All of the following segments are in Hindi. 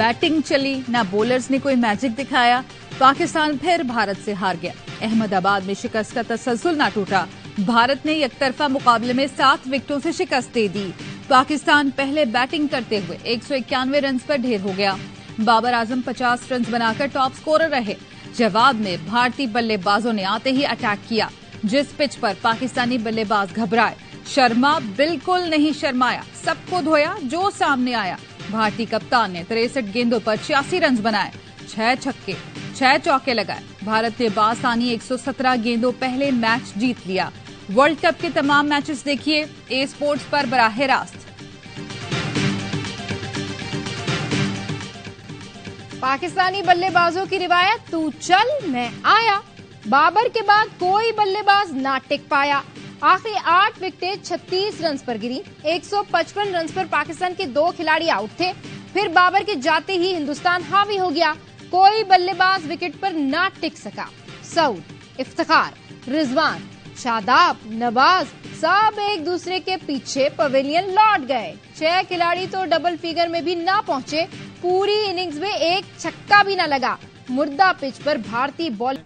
बैटिंग चली, ना बॉलर्स ने कोई मैजिक दिखाया। पाकिस्तान फिर भारत से हार गया। अहमदाबाद में शिकस्त का तसलसल ना टूटा। भारत ने एकतरफा मुकाबले में 7 विकेटों से शिकस्त दे दी। पाकिस्तान पहले बैटिंग करते हुए 191 रन पर ढेर हो गया। बाबर आजम 50 रन बनाकर टॉप स्कोरर रहे। जवाब में भारतीय बल्लेबाजों ने आते ही अटैक किया। जिस पिच पर पाकिस्तानी बल्लेबाज घबराए, शर्मा बिल्कुल नहीं शर्माया, सबको धोया जो सामने आया। भारतीय कप्तान ने 63 गेंदों पर 86 रन बनाए, 6 छक्के 6 चौके लगाए। भारत ने बासानी 117 गेंदों पहले मैच जीत लिया। वर्ल्ड कप के तमाम मैचेस देखिए ए स्पोर्ट्स पर बराह रास्त। पाकिस्तानी बल्लेबाजों की रिवायत, तू चल मैं आया। बाबर के बाद कोई बल्लेबाज ना टिक पाया। आखिरी 8 विकेटें 36 रन पर गिरी। 155 रन पर पाकिस्तान के 2 खिलाड़ी आउट थे। फिर बाबर के जाते ही हिंदुस्तान हावी हो गया। कोई बल्लेबाज विकेट पर ना टिक सका। सऊद, इफ्तिखार, रिजवान, शादाब, नवाज सब एक दूसरे के पीछे पवेलियन लौट गए। 6 खिलाड़ी तो डबल फिगर में भी ना पहुंचे। पूरी इनिंग्स में एक छक्का भी ना लगा। मुर्दा पिच पर भारतीय बॉल।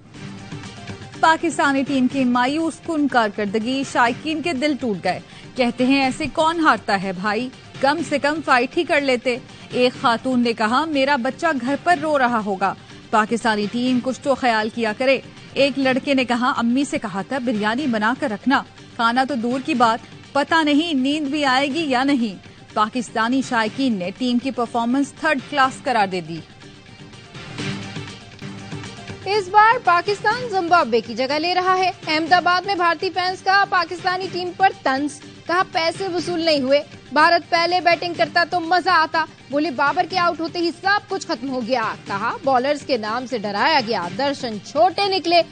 पाकिस्तानी टीम की मायूस कुन कारकर्दगी, शायकीन के दिल टूट गए। कहते हैं ऐसे कौन हारता है भाई, कम से कम फाइट ही कर लेते। एक खातून ने कहा मेरा बच्चा घर पर रो रहा होगा, पाकिस्तानी टीम कुछ तो ख्याल किया करे। एक लड़के ने कहा अम्मी से कहा था बिरयानी बना कर रखना, खाना तो दूर की बात, पता नहीं नींद भी आएगी या नहीं। पाकिस्तानी शायकीन ने टीम की परफॉर्मेंस 3rd क्लास करार दे दी। इस बार पाकिस्तान जिम्बाब्वे की जगह ले रहा है। अहमदाबाद में भारतीय फैंस का पाकिस्तानी टीम पर तंज, कहा पैसे वसूल नहीं हुए। भारत पहले बैटिंग करता तो मजा आता, बोले बाबर के आउट होते ही सब कुछ खत्म हो गया। कहा बॉलर्स के नाम से डराया गया, दर्शन छोटे निकले।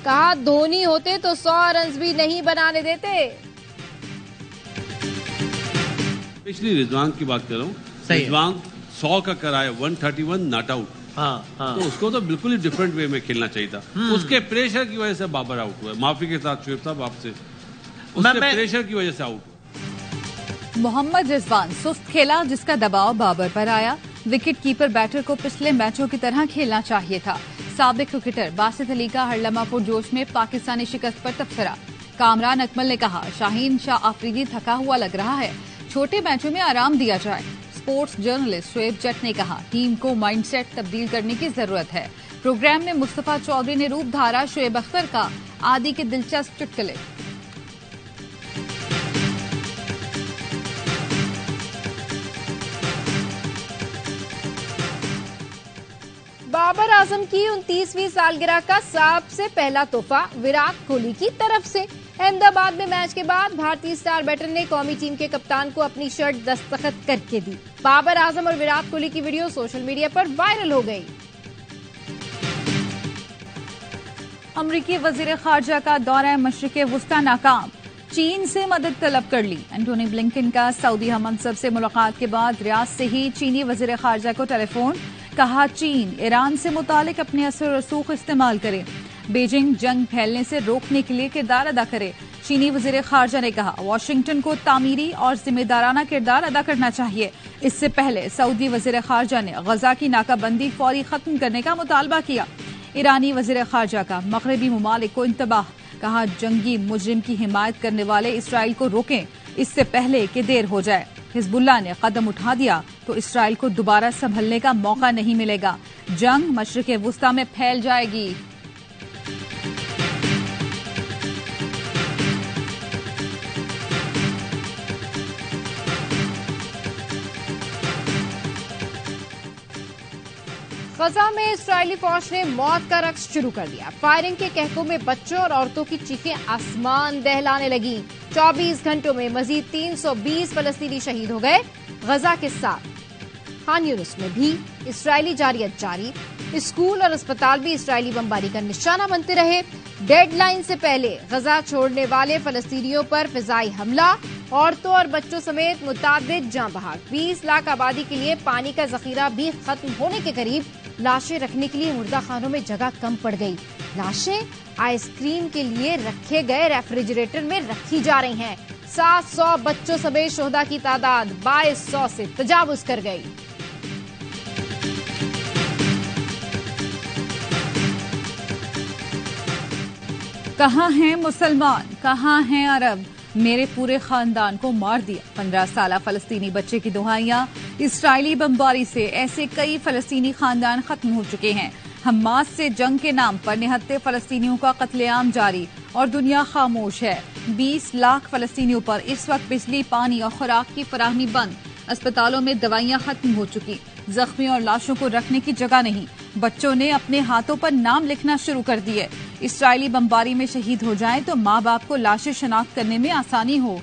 कहा धोनी होते तो 100 रन भी नहीं बनाने देते। पिछली रिजवान की बात कर रहा हूँ, रिजवान 100 का कराया, 131 नॉट आउट। हाँ। तो उसको तो बिल्कुल ही डिफरेंट वे में खेलना चाहिए था। उसके प्रेशर की वजह से बाबर आउट हुआ। माफी के साथ शुएब साहब आपसे, उसके प्रेशर की वजह से आउट हुआ। मोहम्मद रिजवान सुस्त खेला, जिसका दबाव बाबर पर आया। विकेट कीपर बैटर को पिछले मैचों की तरह खेलना चाहिए था। साबिक क्रिकेटर बासित अली का हरलमा पुरजोश में पाकिस्तानी शिकस्त पर तबसरा। कामरान अकमल ने कहा शाहीन शाह आफरीदी थका हुआ लग रहा है, छोटे मैचों में आराम दिया जाए। स्पोर्ट्स जर्नलिस्ट शुएब जट ने कहा टीम को माइंडसेट तब्दील करने की जरूरत है। प्रोग्राम में मुस्तफा चौधरी ने रूप धारा शुएब अख्तर का, आदि के दिलचस्प चुटकुले। बाबर आजम की 29वीं सालगिरह का सबसे पहला तोहफा विराट कोहली की तरफ से। अहमदाबाद में मैच के बाद भारतीय स्टार बैटर ने कौमी टीम के कप्तान को अपनी शर्ट दस्तखत करके दी। बाबर आजम और विराट कोहली की वीडियो सोशल मीडिया पर वायरल हो गई। अमरीकी वजीर खारजा का दौरा मशरिक़ वुस्ता नाकाम, चीन से मदद तलब कर ली। एंटोनी ब्लिंकन का सऊदी हममंसब से मुलाकात के बाद रियाद से ही चीनी वजीर खारजा को टेलीफोन, कहा चीन ईरान से मुतालिक अपने असर रसूख इस्तेमाल करे, बीजिंग जंग फैलने से रोकने के लिए किरदार अदा करे। चीनी वजीर खारजा ने कहा वाशिंगटन को तामीरी और जिम्मेदाराना किरदार अदा करना चाहिए। इससे पहले सऊदी वजीर खारजा ने गजा की नाकाबंदी फौरी खत्म करने का मुतालबा किया। ईरानी वजीर खारजा का मगरबी ममालिक को इंतबाह, कहा जंगी मुजरिम की हिमायत करने वाले इसराइल को रोकें, इससे पहले कि देर हो जाए। हिजबुल्लाह ने कदम उठा दिया तो इसराइल को दोबारा संभलने का मौका नहीं मिलेगा, जंग मशरिक़ वुस्ता में फैल जाएगी। गजा में इस्राएली फौज ने मौत का रक्स शुरू कर दिया। फायरिंग के कहकों में बच्चों और औरतों की चीखें आसमान दहलाने लगी। 24 घंटों में मजीद 320 फलस्तीनी शहीद हो गए। गजा के साथ खान यूनिस में भी इस्राएली जारियत जारी। स्कूल और अस्पताल भी इस्राएली बमबारी का निशाना बनते रहे। डेडलाइन से पहले गजा छोड़ने वाले फलस्तीनियों पर फिजाई हमला, औरतों और बच्चों समेत मुताबिद जाँ बहाक। 20 लाख आबादी के लिए पानी का जखीरा भी खत्म होने के करीब। लाशें रखने के लिए मुर्दा खानों में जगह कम पड़ गई। लाशें आइसक्रीम के लिए रखे गए रेफ्रिजरेटर में रखी जा रही हैं। 700 बच्चों समेत शोहदा की तादाद 2200 से तजावुज कर गई। कहाँ हैं मुसलमान, कहाँ हैं अरब, मेरे पूरे खानदान को मार दिया। 15 साल फलस्तीनी बच्चे की दुहाइयां, इस्राइली बमबारी से ऐसे कई फलस्तीनी खानदान खत्म हो चुके हैं। हमास से जंग के नाम पर निहत्ते फलस्तीनियों का कत्लेआम जारी और दुनिया खामोश है। 20 लाख फलस्तीनियों पर इस वक्त बिजली, पानी और खुराक की फराहमी बंद। अस्पतालों में दवाइयां खत्म हो चुकी, जख्मी और लाशों को रखने की जगह नहीं। बच्चों ने अपने हाथों पर नाम लिखना शुरू कर दिए। इस्राइली बमबारी में शहीद हो जाएं तो माँ बाप को लाशें शनाख्त करने में आसानी हो।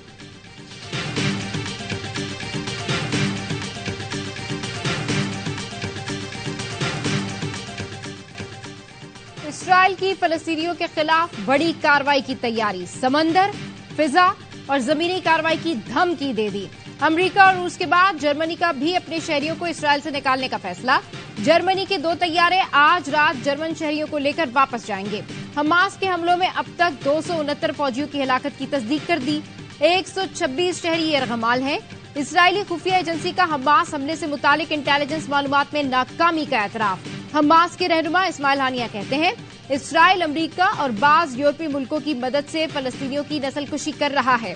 इस्राइल की फलस्तीनियों के खिलाफ बड़ी कार्रवाई की तैयारी, समंदर, फिजा और जमीनी कार्रवाई की धमकी दे दी। अमेरिका और रूस के बाद जर्मनी का भी अपने शहरियों को इस्राइल से निकालने का फैसला। जर्मनी के 2 तैयारे आज रात जर्मन शहरियों को लेकर वापस जाएंगे। हमास के हमलों में अब तक 269 फौजियों की हिलाकत की तस्दीक कर दी। 126 शहरी यरगमाल हैं। इस्राइली खुफिया एजेंसी का हमास हमले से मुतालिक इंटेलिजेंस मालूमात में नाकामी का एतराफ। हमास के रहनुमा इस्माइल हानिया कहते हैं इस्राइल अमेरिका और बाज यूरोपीय मुल्कों की मदद से फलस्तीनियों की नस्लकुशी कर रहा है।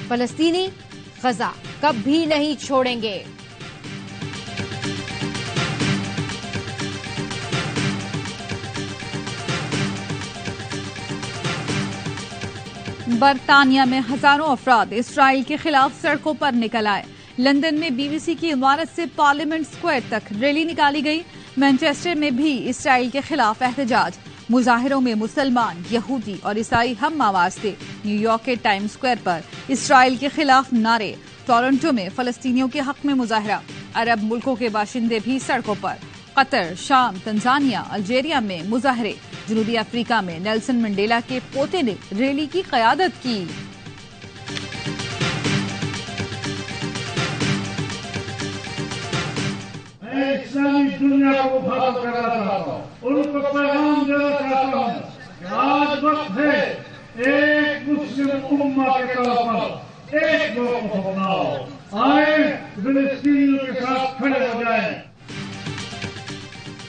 फलस्तीनी गजा कभी नहीं छोड़ेंगे। बरतानिया में हजारों अफराद इस्राइल के खिलाफ सड़कों पर निकल आए। लंदन में बीबीसी की इमारत से पार्लियामेंट स्क्वायर तक रैली निकाली गई। मैनचेस्टर में भी इस्राइल के खिलाफ एहतजाज। मुजाहिरों में मुसलमान, यहूदी और ईसाई हम आवाज थे। न्यूयॉर्क के टाइम स्क्वायर पर इस्राइल के खिलाफ नारे। टोरंटो में फलस्तीनियों के हक में मुजाहरा। अरब मुल्कों के बाशिंदे भी सड़कों पर। कतर, शाम, तंजानिया, अल्जेरिया में मुजाहरे। जनूबी अफ्रीका में नेल्सन मंडेला के पोते ने रैली की क़यादत की। इस्लामी दुनिया को मुखातिब करना चाहता हूँ, उनको पैगाम देना चाहता हूँ कि आज वक्त है एक मुस्लिम उम्मा के तौर पर एक मौक़िफ़ अपनाओ। आए फिलिस्तीनियों के साथ खड़े हो जाएं।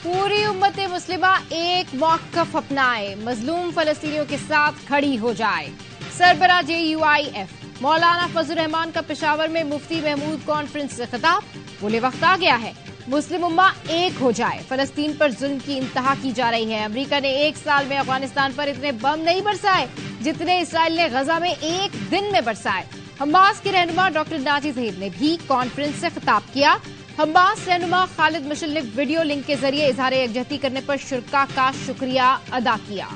पूरी उम्मत मुस्लिमा एक मौक़िफ़ अपनाए, मजलूम फलस्तीनियों के साथ खड़ी हो जाए। सरबरा JUIF मौलाना फजल रहमान का पेशावर में मुफ्ती महमूद कॉन्फ्रेंस से खिताब। बोले वक्त आ गया है मुस्लिम उम्मा एक हो जाए। फलस्तीन पर जुल्म की इंतहा की जा रही है। अमेरिका ने 1 साल में अफगानिस्तान पर इतने बम नहीं बरसाए जितने इसराइल ने गजा में एक दिन में बरसाए। हमास के रहनुमा डॉक्टर नाजी ज़हीर ने भी कॉन्फ्रेंस से खिताब किया। हमास रहनुमा खालिद मशअल ने वीडियो लिंक के जरिए इजहार यकजहती करने पर शुरका का शुक्रिया अदा किया।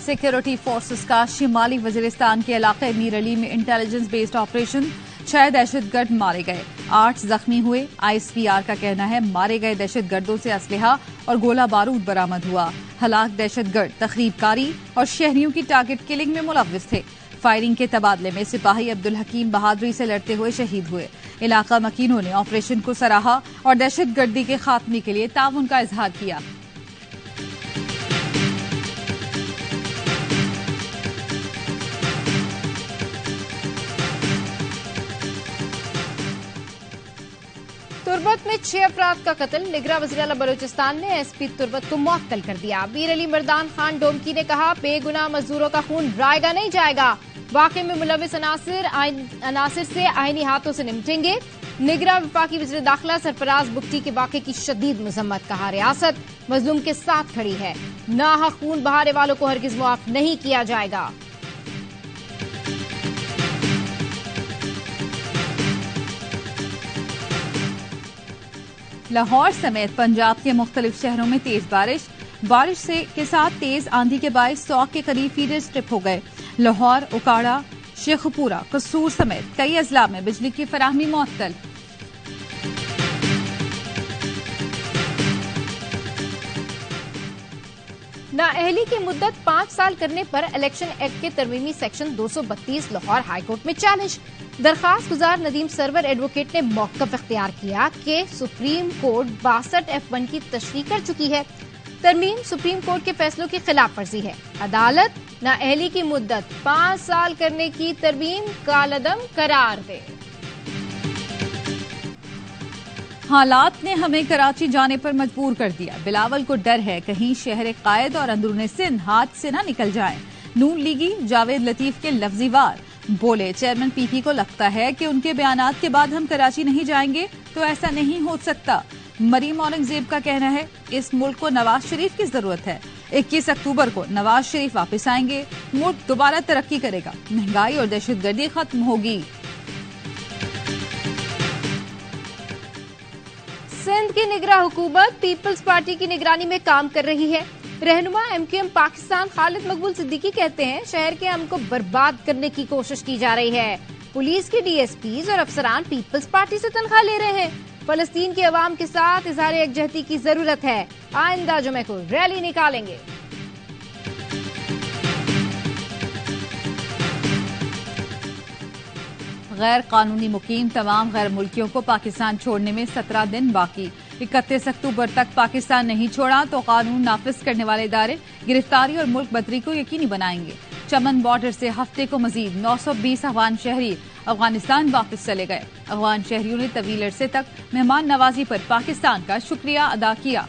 सिक्योरिटी फोर्सेस का शिमाली वजीरिस्तान के इलाके मीर अली में इंटेलिजेंस बेस्ड ऑपरेशन। 6 दहशतगर्द मारे गए, 8 जख्मी हुए। ISPR का कहना है मारे गए दहशतगर्दों से असलहा और गोला बारूद बरामद हुआ। हलाक दहशतगर्द तखरीबकारी और शहरियों की टारगेट किलिंग में मुलव्विस थे। फायरिंग के तबादले में सिपाही अब्दुल हकीम बहादुरी से लड़ते हुए शहीद हुए। इलाका मकीनों ने ऑपरेशन को सराहा और दहशतगर्दी के खात्मे के लिए ताउन का इजहार किया। तुर्बत में 6 अफराद का कत्ल। निगरां वज़ीर-ए-आला बलूचिस्तान ने SP तुर्बत को मुअत्तल कर दिया। मीर अली मर्दान खान डोमकी ने कहा बेगुनाह मजदूरों का खून रायगा नहीं जाएगा। वाक़े में मुलविस अनासिर से आईनी हाथों से निपटेंगे। निगरां वफाकी वज़ीर दाखिला सरफराज बुख्ती के वाक़े की शदीद मजम्मत। कहा रियासत मजलूम के साथ खड़ी है, नाहक खून बहाने वालों को हरगिज मुआफ नहीं किया जाएगा। लाहौर समेत पंजाब के मुख्तलिफ शहरों में तेज बारिश के साथ तेज आंधी के बायस 100 के करीब फीडर्स ट्रिप हो गए। लाहौर, उकाड़ा, शेखपुरा, कसूर समेत कई अजला में बिजली की फराहमी मुअत्तल। नाअहली की मुद्दत 5 साल करने पर इलेक्शन एक्ट के तरमीमी सेक्शन 232 लाहौर हाईकोर्ट में चैलेंज। दरखास्त गुजार नदीम सरवर एडवोकेट ने मौक़िफ़ इख्तियार किया कि सुप्रीम कोर्ट 62F1 की तशरीह कर चुकी है। तरमीम सुप्रीम कोर्ट के फैसलों की खिलाफ वर्जी है। अदालत नाअहली की मुद्दत 5 साल करने की तरमीम कालअदम करार दे। हालात ने हमें कराची जाने पर मजबूर कर दिया। बिलावल को डर है कहीं शहर कायद और अंदरूनी सिंध हाथ से न निकल जाए। नून लीगी जावेद लतीफ के लफ्जी वार बोले, चेयरमैन पीपी को लगता है कि उनके बयानात के बाद हम कराची नहीं जाएंगे, तो ऐसा नहीं हो सकता। मरीम औरंगजेब का कहना है इस मुल्क को नवाज शरीफ की जरूरत है। 21 अक्टूबर को नवाज शरीफ वापस आएंगे, मुल्क दोबारा तरक्की करेगा, महंगाई और दहशतगर्दी खत्म होगी। सिंध की निगरां हुकूमत पीपल्स पार्टी की निगरानी में काम कर रही है। रहनुमा एमक्यूएम पाकिस्तान खालिद मकबूल सिद्दीकी कहते हैं शहर के अमन को बर्बाद करने की कोशिश की जा रही है। पुलिस के डीएसपीज और अफसरान पीपल्स पार्टी से तनख्वाह ले रहे हैं। फलस्तीन के अवाम के साथ इजहार यकजहती की जरूरत है। आइंदा जुमे को रैली निकालेंगे। गैर कानूनी मुकीम तमाम गैर मुल्कियों को पाकिस्तान छोड़ने में 17 दिन बाकी। 31 अक्टूबर तक पाकिस्तान नहीं छोड़ा तो कानून नाफिज करने वाले इदारे गिरफ्तारी और मुल्क बदरी को यकीनी बनाएंगे। चमन बॉर्डर से हफ्ते को मजीद 920 अफगान शहरी अफगानिस्तान वापस चले गए। अफगान शहरियों ने तवील अरसे तक मेहमान नवाजी पर पाकिस्तान का शुक्रिया अदा किया।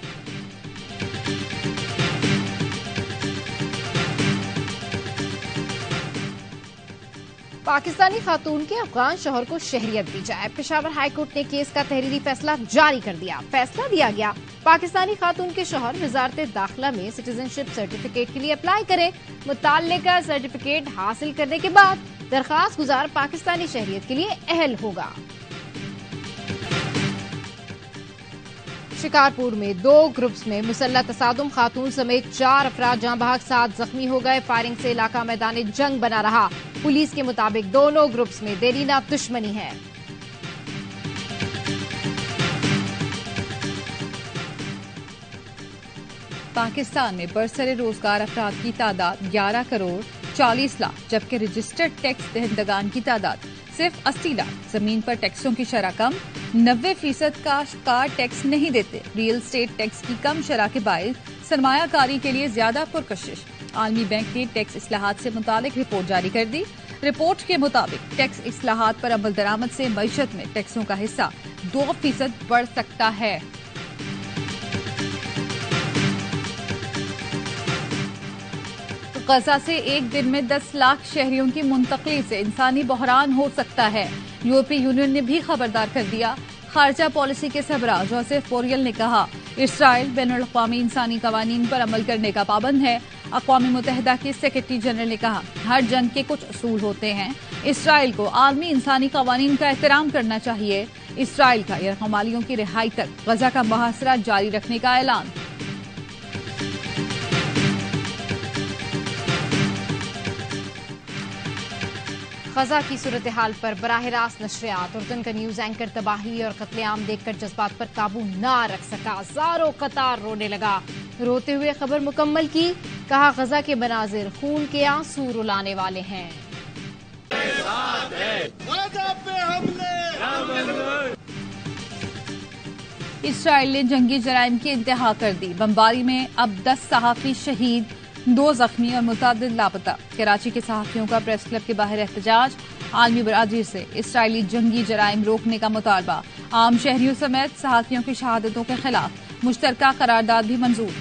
पाकिस्तानी खातून के अफगान शौहर को शहरियत दी जाए। पेशावर हाईकोर्ट ने केस का तहरीरी फैसला जारी कर दिया। फैसला दिया गया पाकिस्तानी खातून के शौहर वजारत दाखिला में सिटीजनशिप सर्टिफिकेट के लिए अप्लाई करें। मुताल्लिका सर्टिफिकेट हासिल करने के बाद दरखास्त गुजार पाकिस्तानी शहरियत के लिए अहल होगा। शिकारपुर में 2 ग्रुप्स में मुसल्लह तसादुम, खातून समेत 4 अफराद जहां बहक 7 जख्मी हो गए। फायरिंग से इलाका मैदान जंग बना रहा। पुलिस के मुताबिक दोनों ग्रुप्स में देरीना दुश्मनी है। पाकिस्तान में बरसरे रोजगार अफराद की तादाद 11 करोड़ 40 लाख, जबकि रजिस्टर्ड टैक्स दहंदगान की तादाद सिर्फ 80 लाख। जमीन पर टैक्सों की शरह कम, 90% काश्तकार टैक्स नहीं देते। रियल एस्टेट टैक्स की कम शरह के बायस सरमायाकारी के लिए ज्यादा पुरकशिश। आलमी बैंक ने टैक्स इस्लाहात से मुतालिक रिपोर्ट जारी कर दी। रिपोर्ट के मुताबिक टैक्स इस्लाहात पर अमल दरामद से मईशत में टैक्सों का हिस्सा 2% बढ़ सकता है। गजा से एक दिन में 10 लाख शहरियों की मुंतकली से इंसानी बहरान हो सकता है। यूरोपीय यूनियन ने भी खबरदार कर दिया। खारजा पॉलिसी के सरबराह जोसेफ बोरेल ने कहा इसराइल बैनुल-अक़वामी इंसानी कवानीन पर अमल करने का पाबंद है। अक़वाम मुत्तहिदा के सेक्रेटरी जनरल ने कहा हर जंग के कुछ असूल होते हैं। इसराइल को आलमी इंसानी कवानीन का एहतराम करना चाहिए। इसराइल का यरगमालियों की रिहाई तक गजा का मुहासरा जारी रखने का ऐलान। गजा की सूरत हाल पर बराह रास्त नशरियात। उर्दन का न्यूज एंकर तबाही और कत्लेआम देखकर जज्बात पर काबू ना रख सका, ज़ारो कतार रोने लगा। रोते हुए खबर मुकम्मल की, कहा गजा के मनाजिर खून के आंसू रुलाने वाले हैं। इसराइल ने जंगी जराइम की इंतहा कर दी। बमबारी में अब 10 सहाफी शहीद, 2 जख्मी और मुतअद्दिद लापता। कराची के सहाफियों का प्रेस क्लब के बाहर एहतजाज। आलमी बरादरी से इसराइली जंगी जराइम रोकने का मुतालबा। आम शहरियों समेत सहाफियों की शहादतों के खिलाफ मुश्तरका करारदाद भी मंजूर।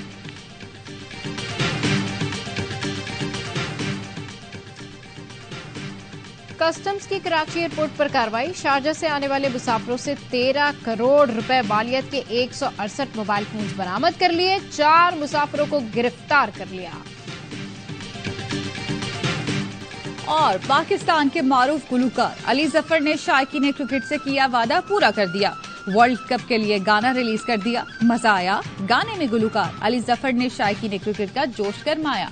कस्टम्स की कराची एयरपोर्ट पर कार्रवाई। शारजा से आने वाले मुसाफिरों से 13 करोड़ रुपए मालियत के 168 मोबाइल फोन बरामद कर लिए। 4 मुसाफिरों को गिरफ्तार कर लिया। और पाकिस्तान के मारूफ गुलूकार अली जफर ने शायकीन क्रिकेट से किया वादा पूरा कर दिया। वर्ल्ड कप के लिए गाना रिलीज कर दिया। मजा आया। गाने में गुलूकार अली जफर ने शायकीन क्रिकेट का जोश गरमाया।